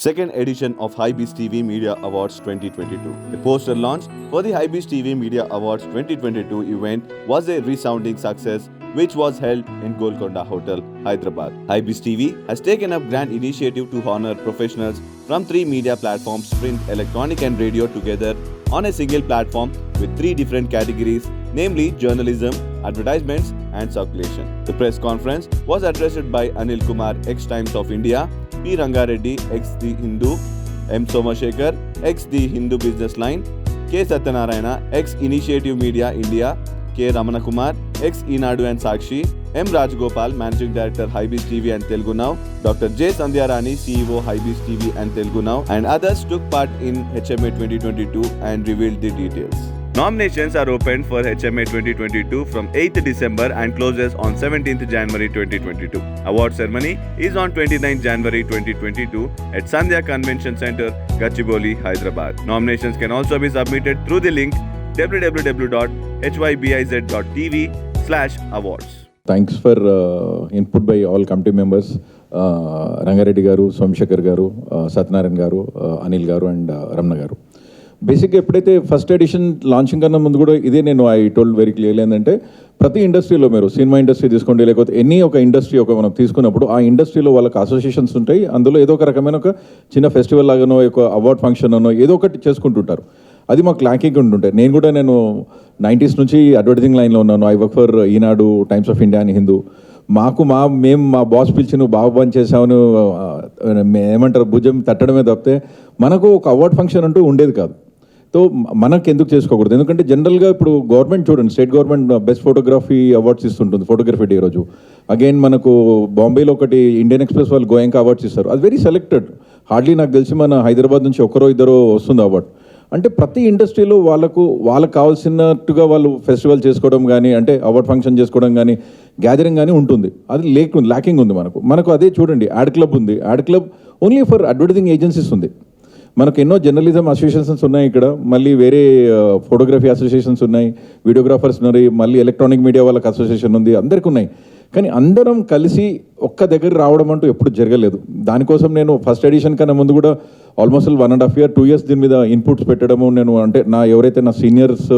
second edition of Hybeast TV Media Awards 2022. The poster launch for the Hybeast TV Media Awards 2022 event was a resounding success, which was held in Golconda Hotel, Hyderabad. Hybeast TV has taken up grand initiative to honor professionals from 3 media platforms, print, electronic and radio, together on a single platform with 3 different categories, namely journalism, advertisements and circulation. The press conference was addressed by Anil Kumar, ex-Times of India, P. Rangareddy, ex-The Hindu, M. Somashekar, ex-The Hindu Business Line, K. Satyanarayana, ex-Initiative Media India, K. Ramanakumar, ex-Enadu and Sakshi, M. Rajgopal, Managing Director, Hybeast TV and Telugu Now, Dr. J. Sandhya Rani, CEO, Hybeast TV and Telugu Now, and others took part in HMA 2022 and revealed the details. Nominations are opened for HMA 2022 from 8th December and closes on 17th January 2022. Award ceremony is on 29th January 2022 at Sandhya Convention Center, Gachibowli, Hyderabad. Nominations can also be submitted through the link www.hybiz.tv/awards. Thanks for input by all committee members, Rangareddy garu, Somashekar garu, Satyanarayan garu, Anil garu and Ramana garu. బేసిక్గా ఎప్పుడైతే first edition launching కన్నా ముందు కూడా ఇదే నేను I told very clearly ఏంటంటే ప్రతి ఇండస్ట్రీలో మీరు సినిమా ఇండస్ట్రీ తీసుకోండి, లేకపోతే ఎనీ ఒక ఇండస్ట్రీ ఒక మనం తీసుకున్నప్పుడు ఆ ఇండస్ట్రీలో వాళ్ళకి అసోసియేషన్స్ ఉంటాయి. అందులో ఏదో ఒక రకమైన ఒక చిన్న ఫెస్టివల్ లాగానో ఒక అవార్డ్ ఫంక్షన్ అనో ఏదో ఒకటి చేసుకుంటుంటారు. అది మాకు ల్యాకింగ్ ఉంటుంటాయి. నేను 90s నుంచి అడ్వర్టైజింగ్ లైన్లో ఉన్నాను. I work for Eenadu, times of India అని హిందూ. మేము మా బాస్ పిలిచి నువ్వు బాగా పని చేసావు, ఏమంటారు భుజం తట్టడమే తప్పితే మనకు ఒక అవార్డ్ ఫంక్షన్ అంటూ ఉండేది కాదు. సో మనకు ఎందుకు చేసుకోకూడదు? ఎందుకంటే జనరల్గా ఇప్పుడు గవర్నమెంట్ చూడండి, state government best photography awards ఇస్తుంటుంది, ఫోటోగ్రఫీ డే రోజు. అగైన్ మనకు బాంబేలో ఒకటి ఇండియన్ ఎక్స్ప్రెస్ వాళ్ళు గోయంకా అవార్డ్స్ ఇస్తారు. అది వెరీ సెలెక్టెడ్, హార్డ్లీ నాకు తెలిసి మన హైదరాబాద్ నుంచి ఒకరో ఇద్దరో వస్తుంది అవార్డు. అంటే ప్రతి ఇండస్ట్రీలో వాళ్ళకు కావాల్సినట్టుగా వాళ్ళు ఫెస్టివల్ చేసుకోవడం కానీ, అంటే అవార్డ్ ఫంక్షన్ చేసుకోవడం కానీ, గ్యాదరింగ్ కానీ ఉంటుంది. అది ల్యాకింగ్ ఉంది మనకు అదే చూడండి, యాడ్ క్లబ్ ఉంది. Add club only for advertising agencies ఉంది. మనకు ఎన్నో జర్నలిజం అసోసియేషన్స్ ఉన్నాయి ఇక్కడ, మళ్ళీ వేరే ఫోటోగ్రఫీ అసోసియేషన్స్ ఉన్నాయి, వీడియోగ్రాఫర్స్ ఉన్నాయి, మళ్ళీ ఎలక్ట్రానిక్ మీడియా వాళ్ళకి అసోసియేషన్ ఉంది, అందరికీ ఉన్నాయి. కానీ అందరం కలిసి ఒక్క దగ్గర రావడం అంటూ ఎప్పుడు జరగలేదు. దానికోసం నేను ఫస్ట్ ఎడిషన్ కన్నా ముందు కూడా ఆల్మోస్ట్ 1.5 year 2 years దీని మీద ఇన్పుట్స్ పెట్టడము. నేను అంటే ఎవరైతే నా సీనియర్స్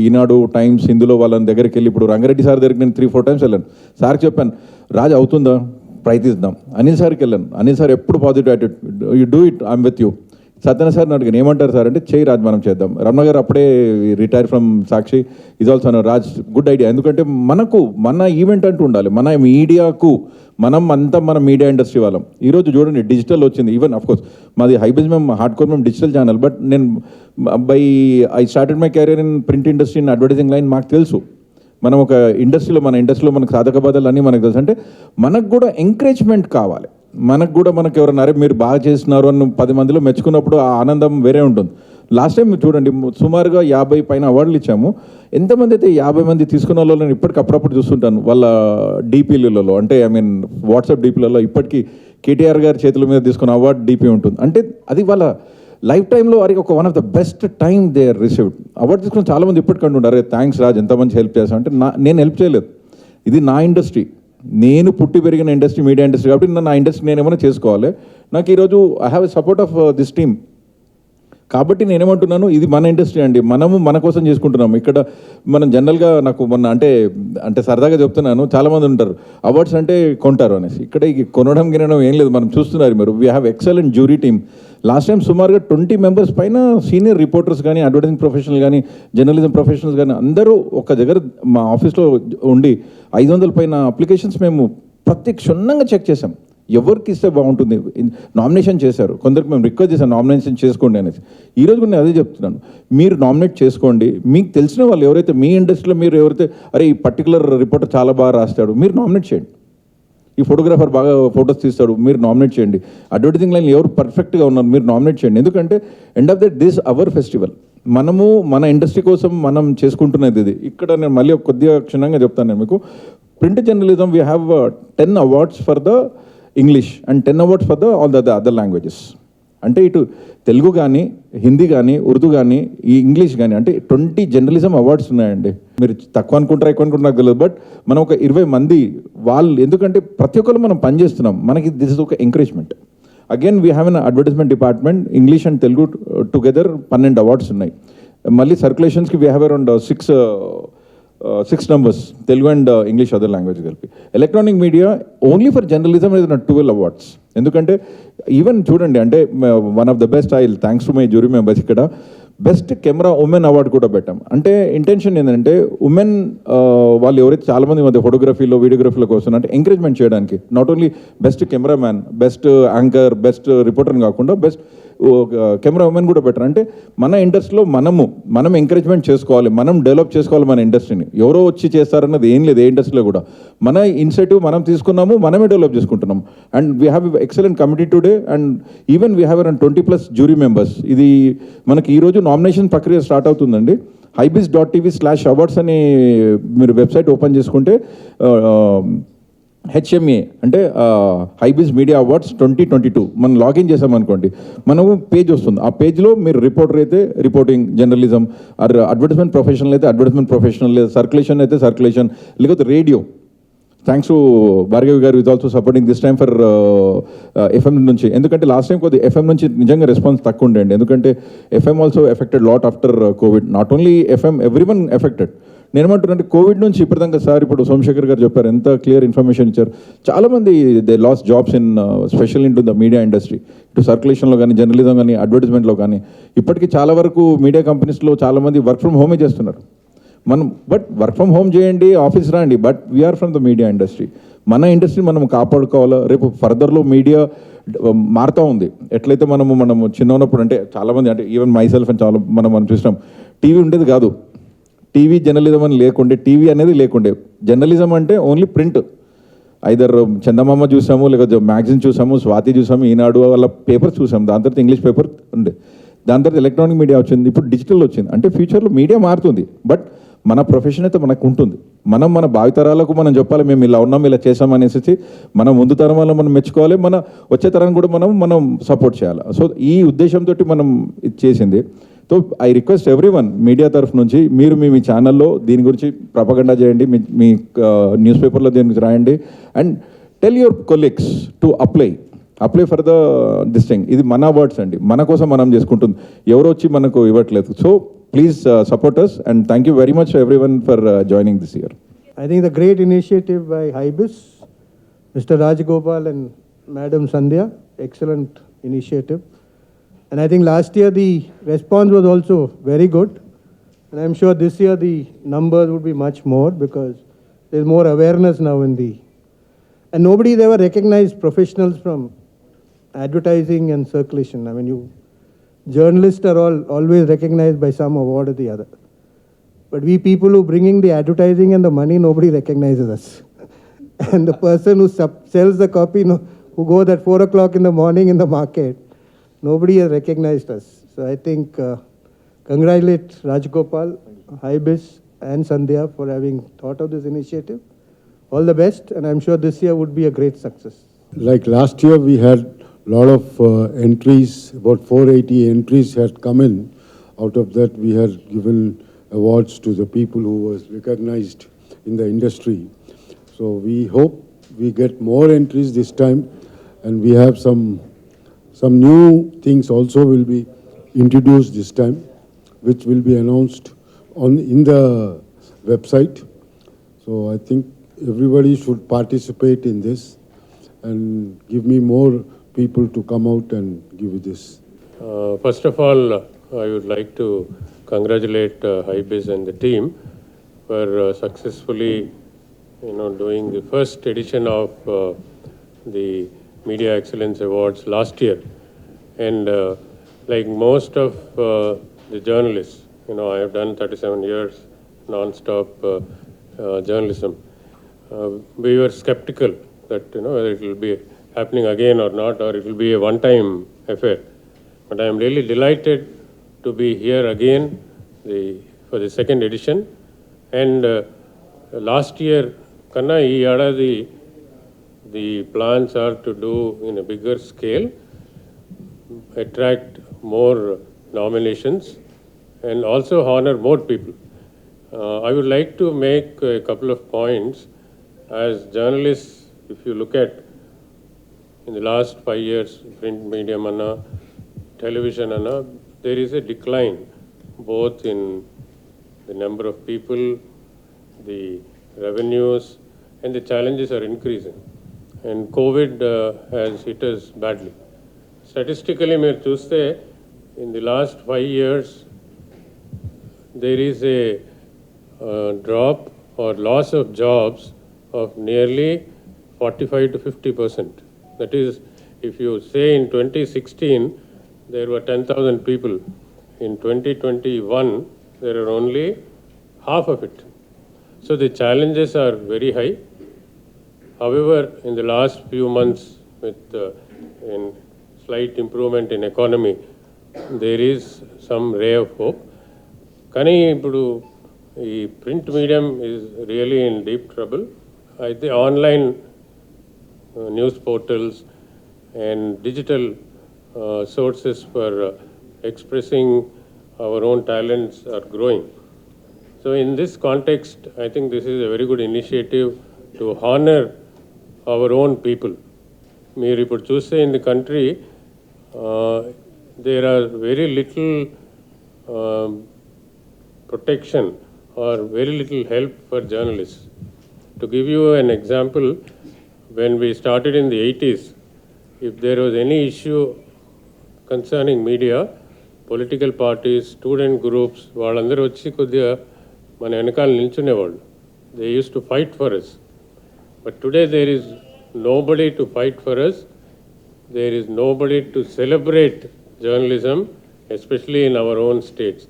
ఈనాడు, టైమ్స్, ఇందులో వాళ్ళని దగ్గరికి వెళ్ళి, ఇప్పుడు రంగారెడ్డి సార్ దగ్గరికి నేను 3-4 times వెళ్ళాను. సార్కి చెప్పాను, రాజ్ అవుతుందా ప్రయత్నిద్దాం. అనిల్ సార్కి వెళ్ళాను. అనిల్ సార్ ఎప్పుడు positive attitude, you do it, I'm with you. Satyana sir అడిగాను, ఏమంటారు సార్ అంటే, చేయి రాజ్, మనం చేద్దాం. రమణ గారు అప్పుడే retire from Sakshi, is also Raj, good idea. ఎందుకంటే మన ఈవెంట్ అంటూ ఉండాలి, మన మీడియాకు మన మీడియా ఇండస్ట్రీ వాళ్ళం. ఈరోజు చూడండి డిజిటల్ వచ్చింది. ఈవెన్ అఫ్కోర్స్ మాది హైబీజ్, మేము హార్డ్ కోర్, మేము డిజిటల్ ఛానల్. బట్ నేను I started my career in print industry, in advertising line. మాకు తెలుసు మనం ఒక ఇండస్ట్రీలో, మన ఇండస్ట్రీలో మనకు సాధక బాధలు అన్నీ మనకు తెలుసు. అంటే మనకు కూడా ఎంకరేజ్మెంట్ కావాలి. మనకు ఎవరైనా అరే మీరు బాగా చేస్తున్నారు అని 10 మందిలో మెచ్చుకున్నప్పుడు ఆ ఆనందం వేరే ఉంటుంది. లాస్ట్ టైం చూడండి, సుమారుగా 50 పైన అవార్డులు ఇచ్చాము. ఎంతమంది అయితే 50 మంది తీసుకున్న వాళ్ళు నేను ఇప్పటికి అప్పుడప్పుడు చూస్తుంటాను వాళ్ళ డీపీలలో, అంటే వాట్సాప్ డీపీలలో ఇప్పటికీ కేటీఆర్ గారి చేతుల మీద తీసుకున్న అవార్డు డీపీ ఉంటుంది. అంటే అది వాళ్ళ లైఫ్ టైంలో వారికి ఒక one of the best time they are received. Award తీసుకుని చాలామంది ఇప్పటికి అంటుంటారు, అరే థ్యాంక్స్ రాజ్, ఎంత మంచి హెల్ప్ చేస్తాం. అంటే నేను హెల్ప్ చేయలేదు, ఇది నా ఇండస్ట్రీ, నేను పుట్టి పెరిగిన ఇండస్ట్రీ, మీడియా ఇండస్ట్రీ. కాబట్టి నా ఇండస్ట్రీ నేను ఏమైనా చేసుకోవాలి. నాకు ఈరోజు I have a support of this team. కాబట్టి నేనేమంటున్నాను, ఇది మన ఇండస్ట్రీ అండి, మనము మన కోసం చేసుకుంటున్నాము. ఇక్కడ మనం జనరల్గా నాకు మొన్న అంటే సరదాగా చెప్తున్నాను, చాలామంది ఉంటారు అవార్డ్స్ అంటే కొంటారు అనేసి. ఇక్కడ కొనడం గినడం ఏం లేదు, మనం చూస్తున్నారు మీరు. We have excellent jury team. Last time సుమారుగా 20 members పైన సీనియర్ రిపోర్టర్స్ కానీ, అడ్వర్టైజింగ్ ప్రొఫెషనల్ కానీ, జర్నలిజం ప్రొఫెషనల్స్ కానీ అందరూ ఒక దగ్గర మా ఆఫీస్లో ఉండి 500 పైన అప్లికేషన్స్ మేము ప్రతి క్షుణ్ణంగా చెక్ చేసాం. ఎవరికి ఇస్తే బాగుంటుంది, నామినేషన్ చేశారు. కొందరికి మేము రిక్వెస్ట్ చేశాం నామినేషన్ చేసుకోండి అనేసి. ఈరోజు కూడా నేను అదే చెప్తున్నాను, మీరు నామినేట్ చేసుకోండి. మీకు తెలిసిన వాళ్ళు ఎవరైతే మీ ఇండస్ట్రీలో మీరు ఎవరైతే అరే ఈ పర్టికులర్ రిపోర్టర్ చాలా బాగా రాస్తాడు, మీరు నామినేట్ చేయండి. ఈ ఫోటోగ్రాఫర్ బాగా ఫొటోస్ తీస్తాడు, మీరు నామినేట్ చేయండి. అడ్వర్టైజింగ్ లైన్ ఎవరు పర్ఫెక్ట్గా ఉన్నారు, మీరు నామినేట్ చేయండి. ఎందుకంటే end of the this hour festival, మనము మన ఇండస్ట్రీ కోసం మనం చేసుకుంటున్నది ఇది. ఇక్కడ నేను మళ్ళీ కొద్దిగా క్షుణ్ణంగా చెప్తాను నేను మీకు. Print journalism we have 10 awards for the English and 10 awards for the all the other languages. అంటే ఇటు తెలుగు కానీ, హిందీ కానీ, ఉర్దూ కానీ, ఈ ఇంగ్లీష్ కానీ, అంటే 20 జర్నలిజం అవార్డ్స్ ఉన్నాయండి. మీరు తక్కువ అనుకుంటారా ఎక్కువ అనుకుంటారా నాకు తెలియదు. బట్ మనం ఒక 20 మంది వాళ్ళు, ఎందుకంటే ప్రతి ఒక్కరు మనం పనిచేస్తున్నాం, మనకి దిస్ ఇస్ ఒక encouragement. Again we have an advertisement department, English and Telugu together 12 awards ఉన్నాయి. మళ్ళీ సర్క్యులేషన్స్కి we have around 6 numbers, Telugu and English other language కలిపి. Electronic media only for journalism is 12 awards. ఎందుకంటే ఈవెన్ చూడండి, అంటే one of the best, I thanks to my jury members, ఇక్కడ best camera women award కూడా పెట్టాం. అంటే intention ఏంటంటే women వాళ్ళు ఎవరైతే చాలామంది మధ్య ఫోటోగ్రఫీలో వీడియోగ్రఫీలో కోసం అంటే ఎంకరేజ్మెంట్ చేయడానికి, not only best cameraman, best anchor, best reporter కాకుండా బెస్ట్ కెమెరా ఉమెన్ కూడా పెట్టారు. అంటే మన ఇండస్ట్రీలో మనం ఎంకరేజ్మెంట్ చేసుకోవాలి, మనం డెవలప్ చేసుకోవాలి మన ఇండస్ట్రీని. ఎవరో వచ్చి చేస్తారన్నది ఏం లేదు ఏ ఇండస్ట్రీలో కూడా. మన ఇనిషియేటివ్ మనం తీసుకున్నాము, మనమే డెవలప్ చేసుకుంటున్నాం. And we have excellent committee today and even we have around 20+ jury members. ఇది మనకి ఈరోజు నామినేషన్ ప్రక్రియ స్టార్ట్ అవుతుందండి. hybis.tv/awards అని మీరు వెబ్సైట్ ఓపెన్ చేసుకుంటే HMA అంటే హైబిస్ మీడియా అవార్డ్స్ 2022 మనం లాగిన్ చేసామనుకోండి, మనము పేజ్ వస్తుంది. ఆ పేజ్లో మీరు రిపోర్టర్ అయితే రిపోర్టింగ్ జర్నలిజం, అడ్వర్టైజ్మెంట్ ప్రొఫెషనల్ అయితే అడ్వర్టైజ్మెంట్ ప్రొఫెషనల్, లేదా సర్క్యులేషన్ అయితే సర్క్యులేషన్, లేకపోతే రేడియో. థ్యాంక్స్ టు భార్గవి గారు is also supporting this time for FM నుంచి. ఎందుకంటే లాస్ట్ టైం కొద్దిగా FM నుంచి నిజంగా రెస్పాన్స్ తక్కువ ఉండండి. ఎందుకంటే FM also affected lot after Covid. Not only FM, every one affected. నేను ఏమంటున్నానంటే కోవిడ్ నుంచి ఇప్పటిదాకా సార్ ఇప్పుడు సోమశేఖర్ గారు చెప్పారు, ఎంత క్లియర్ ఇన్ఫర్మేషన్ ఇచ్చారు. చాలామంది they loss jobs in special in to the media industry, ఇటు సర్క్యులేషన్లో కానీ, జర్నలిజం కానీ, అడ్వర్టైజ్మెంట్లో కానీ. ఇప్పటికీ చాలా వరకు మీడియా కంపెనీస్లో చాలామంది వర్క్ ఫ్రమ్ హోమే చేస్తున్నారు. మనం బట్ వర్క్ ఫ్రమ్ హోమ్ చేయండి, ఆఫీస్ రాండి, but we're from the media industry. మన ఇండస్ట్రీ మనం కాపాడుకోవాలా. రేపు ఫర్దర్లో మీడియా మారుతూ ఉంది. ఎట్లయితే మనం చిన్న ఉన్నప్పుడు, అంటే చాలామంది, అంటే ఈవెన్ మై సెల్ఫ్ అని చాలా మనం చూసినాం, టీవీ ఉండేది కాదు. టీవీ జర్నలిజం అని లేకుండే, టీవీ అనేది లేకుండే. జర్నలిజం అంటే ఓన్లీ ప్రింట్. ఐదర్ చందమామ చూసాము, లేకపోతే మ్యాగజైన్ చూసాము, స్వాతి చూసాము, ఈనాడు వాళ్ళ పేపర్స్ చూసాము. దాని తర్వాత ఇంగ్లీష్ పేపర్ ఉండే, దాని తర్వాత ఎలక్ట్రానిక్ మీడియా వచ్చింది, ఇప్పుడు డిజిటల్ వచ్చింది. అంటే ఫ్యూచర్లో మీడియా మారుతుంది, బట్ మన ప్రొఫెషన్ అయితే మనకు ఉంటుంది. మన భావితరాలకు మనం చెప్పాలి, మేము ఇలా ఉన్నాం, ఇలా చేసామనేసి మన ముందు తరం వల్ల మనం మెచ్చుకోవాలి, మన వచ్చే తరాన్ని కూడా మనం సపోర్ట్ చేయాలి. సో ఈ ఉద్దేశంతో మనం ఇది చేసింది. So I request every one, media తరఫు నుంచి మీరు మీ ఛానల్లో దీని గురించి ప్రపగండా చేయండి, మీ న్యూస్ పేపర్లో దీని గురించి రాయండి. And tell your colleagues to apply for the this thing. ఇది మన అవార్డ్స్ అండి, మన కోసం మనం చేసుకుంటుంది, ఎవరు వచ్చి మనకు ఇవ్వట్లేదు. So please support us and thank you very much everyone for joining this year. I think the great initiative by Hybis, Mr. Rajgopal and Madam Sandhya, excellent initiative. And I think last year the response was also very good. And I'm sure this year the numbers would be much more because there's more awareness now in the... And nobody's ever recognized professionals from advertising and circulation. I mean, journalists are always recognized by some award or the other. But we people who bringing the advertising and the money, nobody recognizes us. And the person who sells the copy, who goes at 4 o'clock in the morning in the market, nobody has recognized us. So I think congratulate Rajgopal, Hybis and Sandhya for having thought of this initiative. All the best, and I'm sure this year would be a great success. Like last year, we had a lot of entries, about 480 entries had come in. Out of that, we had given awards to the people who was recognized in the industry. So we hope we get more entries this time, and we have some new things also will be introduced this time, which will be announced in the website. So I think everybody should participate in this and give me more people to come out and give you this. First of all, I would like to congratulate Hybis and the team for successfully, doing the first edition of the Media Excellence Awards last year. And like most of the journalists, I have done 37 years non-stop journalism. We were skeptical that whether it will be happening again or not, or it will be a one-time affair. But I am really delighted to be here again for the second edition. And last year, Kanna, the plans are to do in a bigger scale, attract more nominations, and also honor more people. I would like to make a couple of points. As journalists, if you look at in the last 5 years, print medium and television and there is a decline both in the number of people, the revenues, and the challenges are increasing. And COVID has hit us badly. Statistically, meer chuste, in the last 5 years, there is a drop or loss of jobs of nearly 45 to 50%. That is, if you say in 2016, there were 10,000 people. In 2021, there are only half of it. So the challenges are very high. However, in the last few months, with in slight improvement in economy, there is some ray of hope. Kani ipudu ee print medium is really in deep trouble. I think online news portals and digital sources for expressing our own talents are growing. So in this context, I think this is a very good initiative to honor our own people. Meer ippudu chuste in the country, there are very little protection or very little help for journalists. To give you an example, when we started in the 80s, if there was any issue concerning media, political parties, student groups, వాళ్ళందరూ వచ్చి కొద్దిగా మన వెనకాల నిల్చునేవాళ్ళు. They used to fight for us. But today there is nobody to fight for us. There is nobody to celebrate journalism, especially in our own states.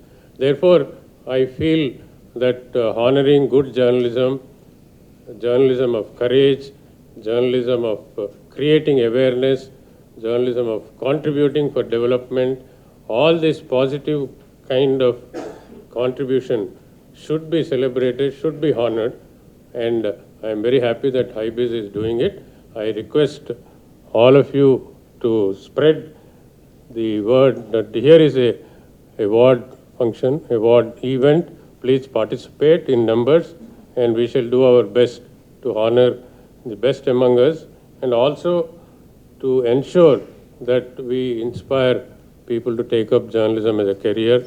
Therefore, I feel that honoring good journalism, journalism of courage, journalism of creating awareness, journalism of contributing for development, all this positive kind of contribution should be celebrated, should be honored, and I am very happy that HiBiz is doing it. I request all of you to spread the word that here is a award function, award event. Please participate in numbers, and we shall do our best to honor the best among us, and also to ensure that we inspire people to take up journalism as a career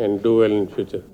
and do well in future.